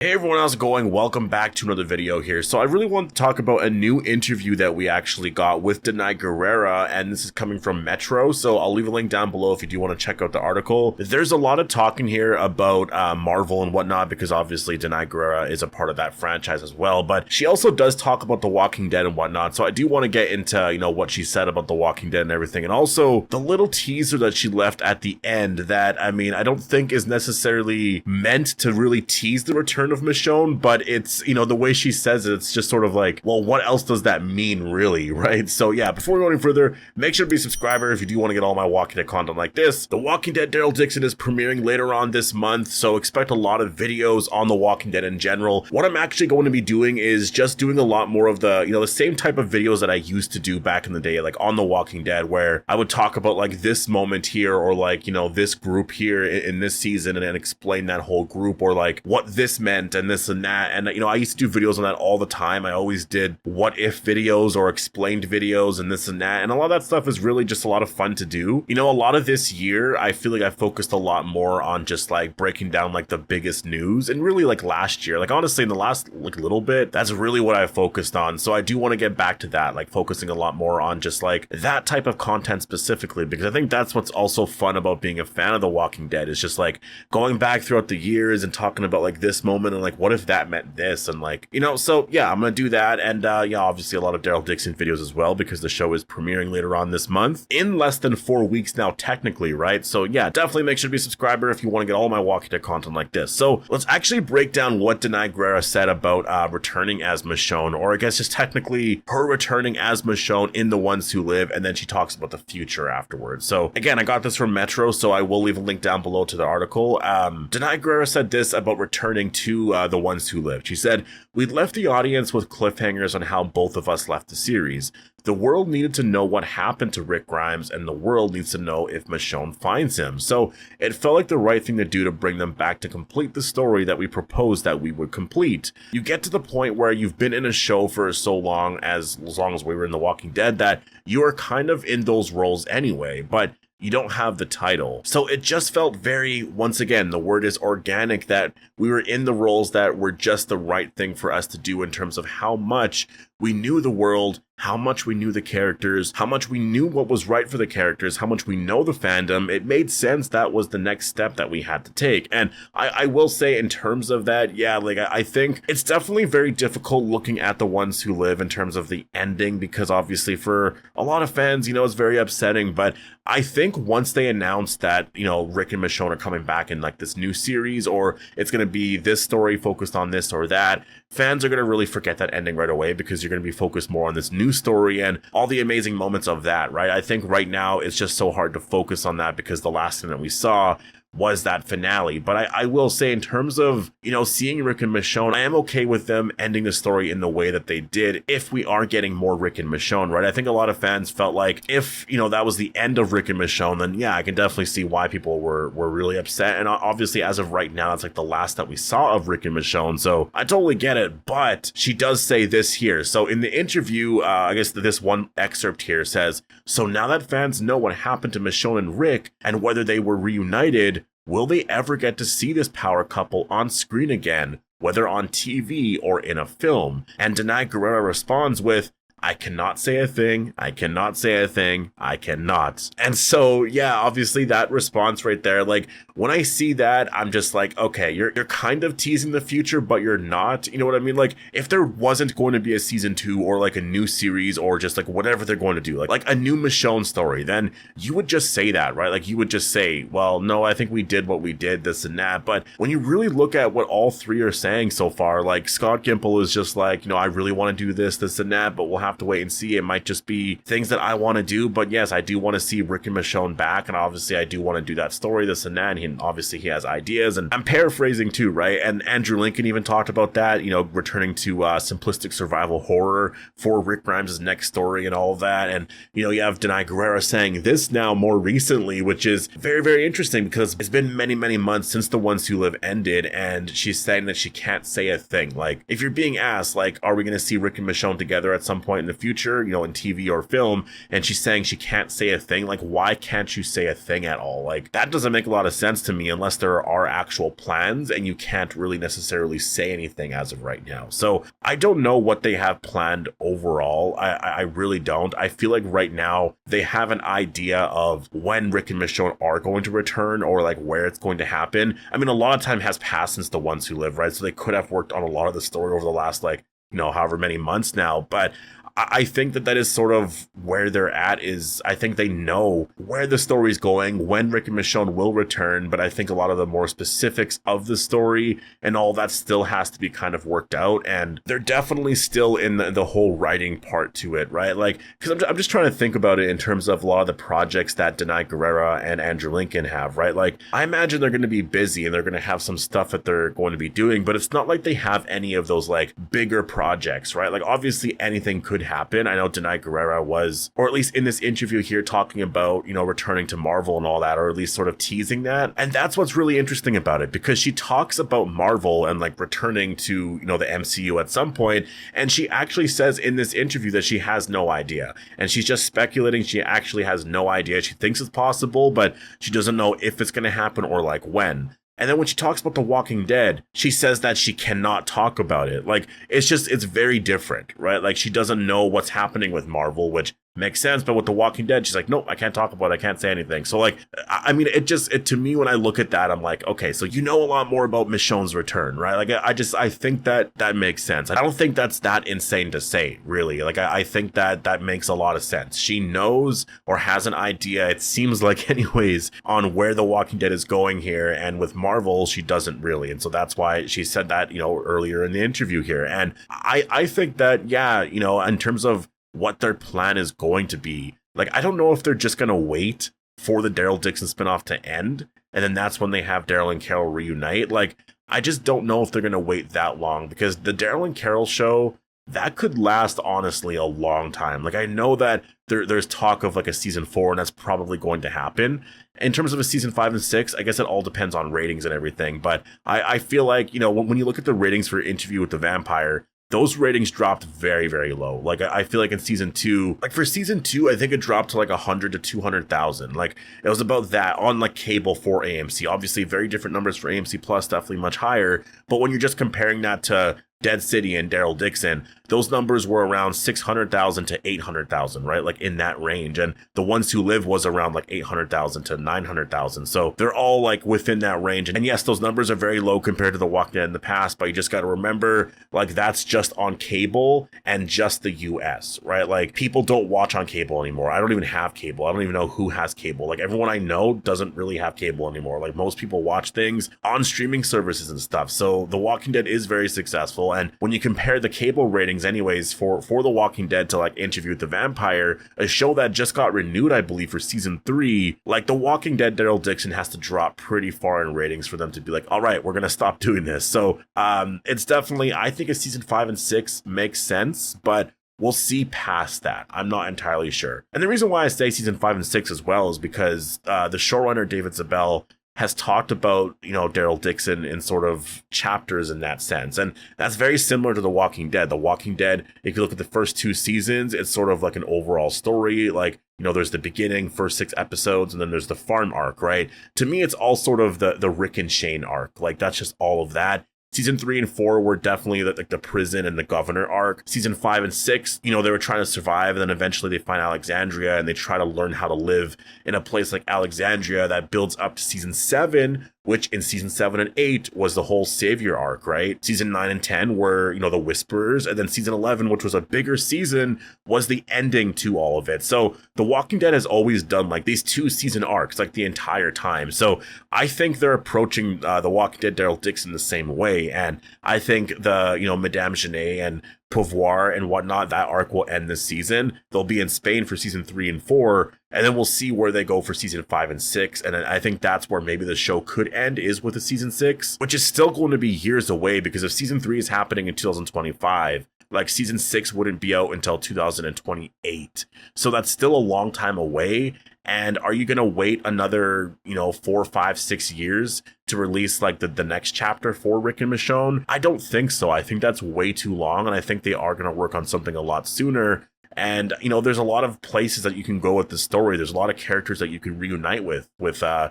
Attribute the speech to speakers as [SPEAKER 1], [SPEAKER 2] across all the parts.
[SPEAKER 1] Hey everyone, how's it going? Welcome back to another video here. So I really want to talk about a new interview that we actually got with Danai Gurira, and this is coming from Metro, so I'll leave a link down below if you do want to check out the article. There's a lot of talking here about Marvel and whatnot, because obviously Danai Gurira is a part of that franchise as well, but she also does talk about The Walking Dead and whatnot, so I do want to get into, what she said about The Walking Dead and everything, and also the little teaser that she left at the end that, I don't think is necessarily meant to really tease the return of Michonne, but it's, the way she says it, it's just sort of like, well, what else does that mean, really, right? So yeah, before we go any further, make sure to be a subscriber if you do want to get all my Walking Dead content like this. The Walking Dead Daryl Dixon is premiering later on this month, so expect a lot of videos on The Walking Dead in general. What I'm actually going to be doing is just doing a lot more of the, the same type of videos that I used to do back in the day, like on The Walking Dead, where I would talk about like this moment here, or like, this group here in this season, and explain that whole group, or like what this meant and this and that. And I used to do videos on that all the time. I always did what if videos or explained videos and this and that, and a lot of that stuff is really just a lot of fun to do. A lot of this year I feel like I focused a lot more on just like breaking down like the biggest news, and really like last year, like honestly in the last like little bit, that's really what I focused on. So I do want to get back to that, like focusing a lot more on just like that type of content specifically, because I think that's what's also fun about being a fan of The Walking Dead, is just like going back throughout the years and talking about like this moment and like what if that meant this, and like, so yeah, I'm gonna do that. And yeah, obviously a lot of Daryl Dixon videos as well, because the show is premiering later on this month, in less than 4 weeks now technically, right? So yeah, definitely make sure to be a subscriber if you want to get all my Walking Dead content like this. So let's actually break down what Danai Gurira said about returning as Michonne, or I guess just technically her returning as Michonne in The Ones Who Live, and then she talks about the future afterwards. So again, I got this from Metro, so I will leave a link down below to the article. Danai Gurira said this about returning to The Ones Who Lived. She said, "We'd left the audience with cliffhangers on how both of us left the series. The world needed to know what happened to Rick Grimes, and the world needs to know if Michonne finds him. So it felt like the right thing to do to bring them back to complete the story that we proposed that we would complete. You get to the point where you've been in a show for so long as we were in The Walking Dead, that you are kind of in those roles anyway, but you don't have the title. So it just felt very, once again, the word is organic, that we were in the roles that were just the right thing for us to do in terms of how much we knew the world, how much we knew the characters, how much we knew what was right for the characters, how much we know the fandom. It made sense that was the next step that we had to take." And I will say, in terms of that, yeah, like I think it's definitely very difficult looking at The Ones Who Live in terms of the ending, because obviously for a lot of fans, it's very upsetting. But I think once they announce that, Rick and Michonne are coming back in like this new series, or it's going to be this story focused on this or that, fans are going to really forget that ending right away, because you're going to be focused more on this new story and all the amazing moments of that, right? I think right now it's just so hard to focus on that, because the last thing that we saw was that finale. But I will say, in terms of, seeing Rick and Michonne, I am okay with them ending the story in the way that they did, if we are getting more Rick and Michonne, right? I think a lot of fans felt like if, that was the end of Rick and Michonne, then yeah, I can definitely see why people were really upset. And obviously, as of right now, it's like the last that we saw of Rick and Michonne, so I totally get it. But she does say this here. So in the interview, I guess this one excerpt here says, "So now that fans know what happened to Michonne and Rick, and whether they were reunited, will they ever get to see this power couple on screen again, whether on TV or in a film?" And Danai Gurira responds with, "I cannot say a thing. I cannot say a thing. I cannot." And so, yeah, obviously that response right there, like when I see that, I'm just like, okay, you're kind of teasing the future, but you're not. You know what I mean? Like if there wasn't going to be a season 2, or like a new series, or just like whatever they're going to do, like a new Michonne story, then you would just say that, right? Like you would just say, well, no, I think we did what we did, this and that. But when you really look at what all three are saying so far, like Scott Gimple is just like, I really want to do this and that, but we'll have to wait and see. It might just be things that I want to do, but yes, I do want to see Rick and Michonne back, and obviously I do want to do that story, this and that, and obviously he has ideas, and I'm paraphrasing too, right? And Andrew Lincoln even talked about that, returning to simplistic survival horror for Rick Grimes' next story and all of that. And you have Danai Gurira saying this now more recently, which is very, very interesting, because it's been many, many months since The Ones Who Live ended, and she's saying that she can't say a thing. Like if you're being asked, like, are we going to see Rick and Michonne together at some point in the future, in TV or film, and she's saying she can't say a thing, like why can't you say a thing at all? Like that doesn't make a lot of sense sense to me unless there are actual plans, and you can't really necessarily say anything as of right now. So I don't know what they have planned overall. I really don't. I feel like right now they have an idea of when Rick and Michonne are going to return, or like where it's going to happen. I mean, a lot of time has passed since The Ones Who Live, right? So they could have worked on a lot of the story over the last, like, however many months now. But I think that is sort of where they're at. Is I think they know where the story's going, when Rick and Michonne will return, but I think a lot of the more specifics of the story and all that still has to be kind of worked out, and they're definitely still in the whole writing part to it, right? Like, because I'm just trying to think about it in terms of a lot of the projects that Danai Gurira and Andrew Lincoln have, right? Like, I imagine they're going to be busy and they're going to have some stuff that they're going to be doing, but it's not like they have any of those like bigger projects, right? Like, obviously anything could happen. I know Danai Gurira was, or at least in this interview here, talking about, returning to Marvel and all that, or at least sort of teasing that. And that's what's really interesting about it, because she talks about Marvel and like returning to, the MCU at some point. And she actually says in this interview that she has no idea. And she's just speculating. She actually has no idea. She thinks it's possible, but she doesn't know if it's going to happen or like when. And then when she talks about The Walking Dead, she says that she cannot talk about it. Like, it's very different, right? Like, she doesn't know what's happening with Marvel, which makes sense. But with The Walking Dead, she's like, nope, I can't talk about it. I can't say anything. So like, I mean, it to me, when I look at that, I'm like, okay, so a lot more about Michonne's return, right? Like, I think that makes sense. I don't think that's that insane to say, really. Like, I think that makes a lot of sense. She knows or has an idea, it seems like anyways, on where The Walking Dead is going here. And with Marvel, she doesn't really. And so that's why she said that, earlier in the interview here. And I think that, yeah, in terms of what their plan is going to be, like, I don't know if they're just going to wait for the Daryl Dixon spinoff to end, and then that's when they have Daryl and Carol reunite. Like, I just don't know if they're going to wait that long, because the Daryl and Carol show, that could last, honestly, a long time. Like, I know that there's talk of like a season 4, and that's probably going to happen. In terms of a season 5 and 6, I guess it all depends on ratings and everything. But I feel like, when you look at the ratings for Interview with the Vampire, those ratings dropped very, very low. Like, I feel like in season 2, like for season 2, I think it dropped to like 100 to 200,000. Like, it was about that on like cable for AMC. Obviously, very different numbers for AMC Plus, definitely much higher. But when you're just comparing that to Dead City and Daryl Dixon, those numbers were around 600,000 to 800,000, right? Like in that range. And The Ones Who Live was around like 800,000 to 900,000. So they're all like within that range. And yes, those numbers are very low compared to The Walking Dead in the past, but you just got to remember, like, that's just on cable and just the US, right? Like, people don't watch on cable anymore. I don't even have cable. I don't even know who has cable. Like, everyone I know doesn't really have cable anymore. Like, most people watch things on streaming services and stuff. So The Walking Dead is very successful. And when you compare the cable ratings anyways for The Walking Dead to like Interview with the Vampire, a show that just got renewed, I believe, for season 3, like The Walking Dead, Daryl Dixon has to drop pretty far in ratings for them to be like, all right, we're going to stop doing this. So it's definitely, I think a season 5 and 6 makes sense, but we'll see past that. I'm not entirely sure. And the reason why I say season 5 and 6 as well is because the showrunner, David Zabel, has talked about, Daryl Dixon in sort of chapters in that sense. And that's very similar to The Walking Dead. The Walking Dead, if you look at the first 2 seasons, it's sort of like an overall story. Like, there's the beginning, first 6 episodes, and then there's the farm arc, right? To me, it's all sort of the Rick and Shane arc. Like, that's just all of that. Season 3 and 4 were definitely the prison and the governor arc. Season 5 and 6, they were trying to survive, and then eventually they find Alexandria and they try to learn how to live in a place like Alexandria. That builds up to season 7, which in season 7 and 8 was the whole savior arc, right? Season 9 and 10 were, the Whisperers, and then season 11, which was a bigger season, was the ending to all of it. So The Walking Dead has always done like these 2 season arcs like the entire time. So I think they're approaching The Walking Dead, Daryl Dixon the same way. And I think the, Madame Genet and Pouvoir and whatnot, that arc will end this season. They'll be in Spain for season 3 and 4, and then we'll see where they go for season 5 and 6. And I think that's where maybe the show could end, is with a season 6, which is still going to be years away, because if season 3 is happening in 2025, like season 6 wouldn't be out until 2028. So that's still a long time away. And are you going to wait another, 4, 5, 6 years to release like the next chapter for Rick and Michonne? I don't think so. I think that's way too long. And I think they are going to work on something a lot sooner. And, you know, there's a lot of places that you can go with the story. There's a lot of characters that you can reunite with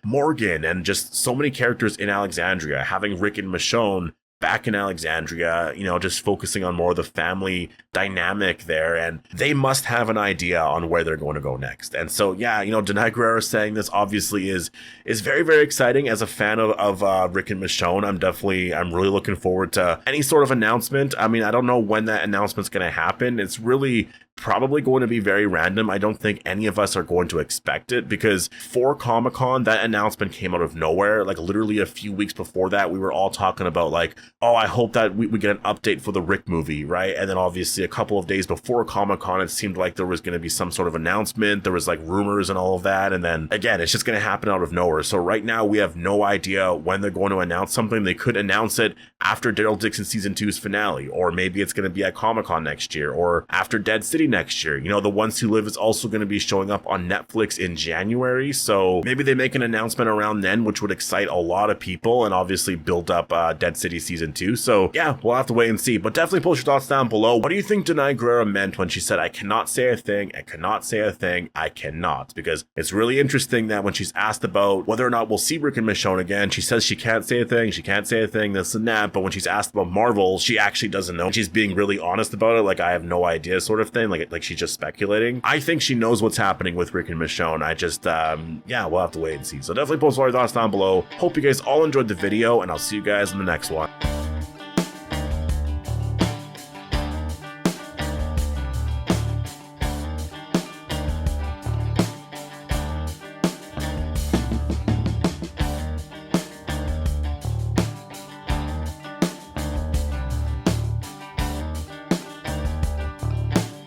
[SPEAKER 1] Morgan, and just so many characters in Alexandria, having Rick and Michonne back in Alexandria, you know, just focusing on more of the family dynamic there. And they must have an idea on where they're going to go next. And so, yeah, you know, Danai Gurira saying this obviously is very, very exciting. As a fan of Rick and Michonne, I'm really looking forward to any sort of announcement. I mean, I don't know when that announcement's going to happen. It's really probably going to be very random. I don't think any of us are going to expect it, because for Comic-Con, that announcement came out of nowhere. Like literally a few weeks before that, we were all talking about like, oh, I hope that we get an update for the Rick movie, right? And then obviously a couple of days before Comic-Con, it seemed like there was going to be some sort of announcement. There was like rumors and all of that. And then again, it's just going to happen out of nowhere. So right now we have no idea when they're going to announce something. They could announce it after Daryl Dixon season 2's finale, or maybe it's going to be at Comic-Con next year, or after Dead City next year. You know, The Ones Who Live is also going to be showing up on Netflix in January, so maybe they make an announcement around then, which would excite a lot of people and obviously build up Dead City season 2. So yeah, we'll have to wait and see, but definitely post your thoughts down below. What do you think Danai Gurira meant when she said, I cannot say a thing, I cannot say a thing, I cannot? Because it's really interesting that when she's asked about whether or not we'll see Rick and Michonne again, she says she can't say a thing, she can't say a thing, this and that, but when she's asked about Marvel, she actually doesn't know. She's being really honest about it, like I have no idea sort of thing, like she's just speculating. I think she knows what's happening with Rick and Michonne. I just, yeah, we'll have to wait and see. So definitely post all your thoughts down below. Hope you guys all enjoyed the video, and I'll see you guys in the next one.